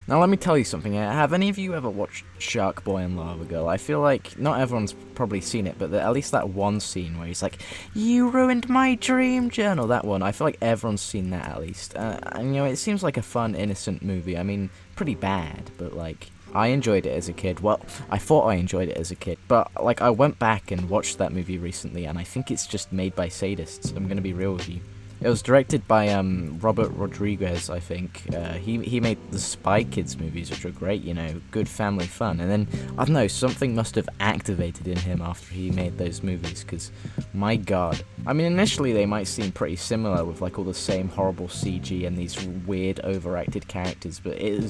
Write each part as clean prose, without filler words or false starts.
Now let me tell you something, have any of you ever watched Sharkboy and Lavagirl? I feel like not everyone's probably seen it, but at least that one scene where he's like, "You ruined my dream journal," that one, I feel like everyone's seen that at least. And it seems like a fun, innocent movie. I mean, pretty bad, but like, I enjoyed it as a kid. Well, I thought I enjoyed it as a kid, but like, I went back and watched that movie recently, and I think it's just made by sadists. I'm gonna be real with you. It was directed by Robert Rodriguez, I think. He made the Spy Kids movies, which are great, good family fun. And then, I don't know, something must have activated in him after he made those movies, because, my god. I mean, initially they might seem pretty similar with like all the same horrible CG and these weird overacted characters, but it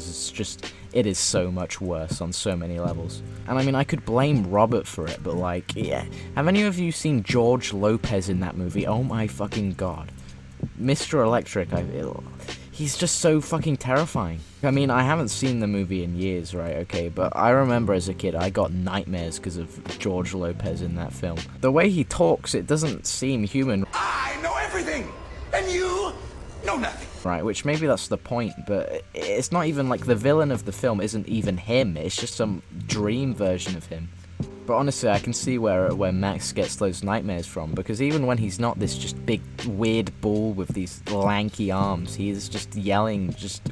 is so much worse on so many levels. And I mean, I could blame Robert for it, but like, yeah. Have any of you seen George Lopez in that movie? Oh my fucking god. Mr. Electric, he's just so fucking terrifying. I mean, I haven't seen the movie in years, right, okay, but I remember as a kid I got nightmares because of George Lopez in that film. The way he talks, it doesn't seem human. I know everything, and you know nothing. Right, which maybe that's the point, but it's not even like the villain of the film isn't even him, it's just some dream version of him. But honestly, I can see where Max gets those nightmares from, because even when he's not this just big, weird bull with these lanky arms, he is just yelling just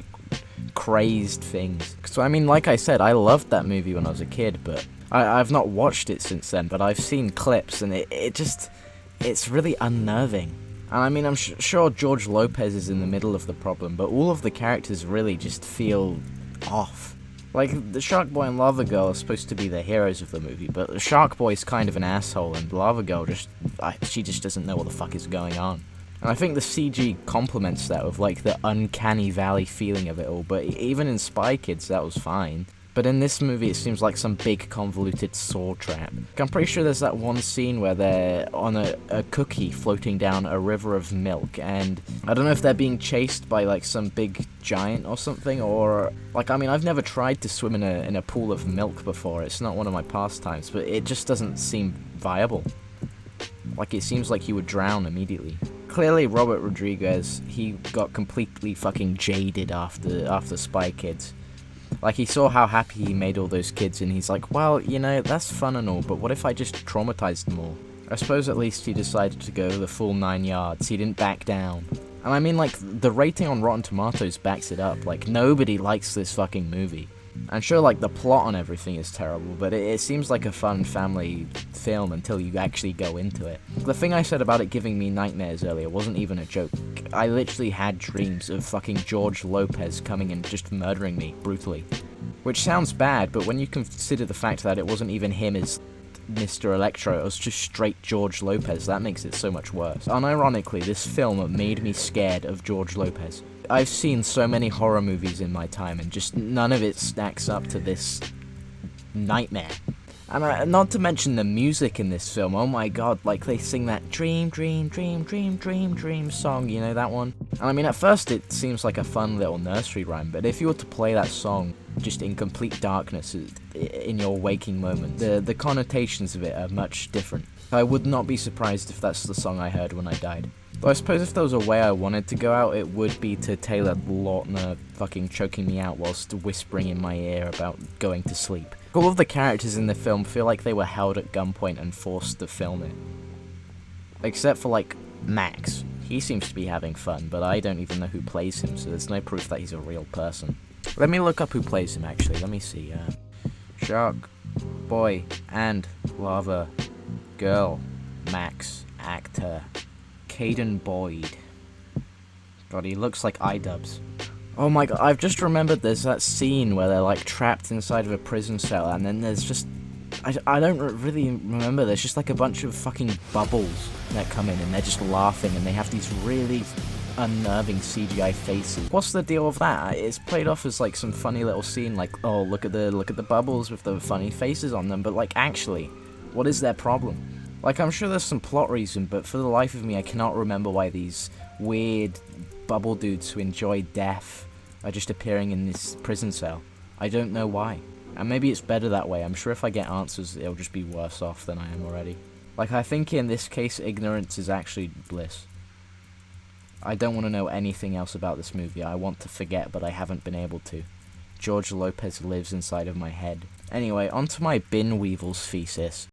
crazed things. So I mean, like I said, I loved that movie when I was a kid, but I've not watched it since then, but I've seen clips, and it's really unnerving. And I mean, I'm sure George Lopez is in the middle of the problem, but all of the characters really just feel off. Like, the Sharkboy and Lavagirl are supposed to be the heroes of the movie, but the Sharkboy's kind of an asshole, and Lavagirl she just doesn't know what the fuck is going on. And I think the CG complements that with, like, the uncanny valley feeling of it all, but even in Spy Kids, that was fine. But in this movie, it seems like some big convoluted saw trap. I'm pretty sure there's that one scene where they're on a cookie floating down a river of milk, and I don't know if they're being chased by like some big giant or something, or like, I mean, I've never tried to swim in a pool of milk before. It's not one of my pastimes, but it just doesn't seem viable. Like, it seems like he would drown immediately. Clearly, Robert Rodriguez, he got completely fucking jaded after Spy Kids. Like, he saw how happy he made all those kids, and he's like, well, that's fun and all, but what if I just traumatized them all? I suppose at least he decided to go the full 9 yards. He didn't back down. And I mean, like, the rating on Rotten Tomatoes backs it up. Like, nobody likes this fucking movie. I'm sure, like, the plot on everything is terrible, but it seems like a fun family film until you actually go into it. The thing I said about it giving me nightmares earlier wasn't even a joke. I literally had dreams of fucking George Lopez coming and just murdering me, brutally. Which sounds bad, but when you consider the fact that it wasn't even him as Mr. Electro, it was just straight George Lopez, that makes it so much worse. Unironically, this film made me scared of George Lopez. I've seen so many horror movies in my time, and just none of it stacks up to this nightmare. And not to mention the music in this film, oh my god, like they sing that dream, dream, dream, dream, dream, dream song, that one? And I mean, at first it seems like a fun little nursery rhyme, but if you were to play that song just in complete darkness in your waking moment, the connotations of it are much different. I would not be surprised if that's the song I heard when I died. Though I suppose if there was a way I wanted to go out, it would be to Taylor Lautner fucking choking me out whilst whispering in my ear about going to sleep. All of the characters in the film feel like they were held at gunpoint and forced to film it. Except for, like, Max. He seems to be having fun, but I don't even know who plays him, so there's no proof that he's a real person. Let me look up who plays him, actually. Let me see. Sharkboy and Lavagirl. Max. Actor. Caden Boyd. God, he looks like iDubbbz. Oh my god, I've just remembered there's that scene where they're like trapped inside of a prison cell, and then there's just... I don't really remember, there's just like a bunch of fucking bubbles that come in, and they're just laughing, and they have these really unnerving CGI faces. What's the deal with that? It's played off as like some funny little scene, like, oh, look at the bubbles with the funny faces on them, but like, actually, what is their problem? Like, I'm sure there's some plot reason, but for the life of me, I cannot remember why these weird bubble dudes who enjoy death are just appearing in this prison cell. I don't know why. And maybe it's better that way. I'm sure if I get answers, it'll just be worse off than I am already. Like, I think in this case, ignorance is actually bliss. I don't want to know anything else about this movie. I want to forget, but I haven't been able to. George Lopez lives inside of my head. Anyway, onto my bin weevil's thesis.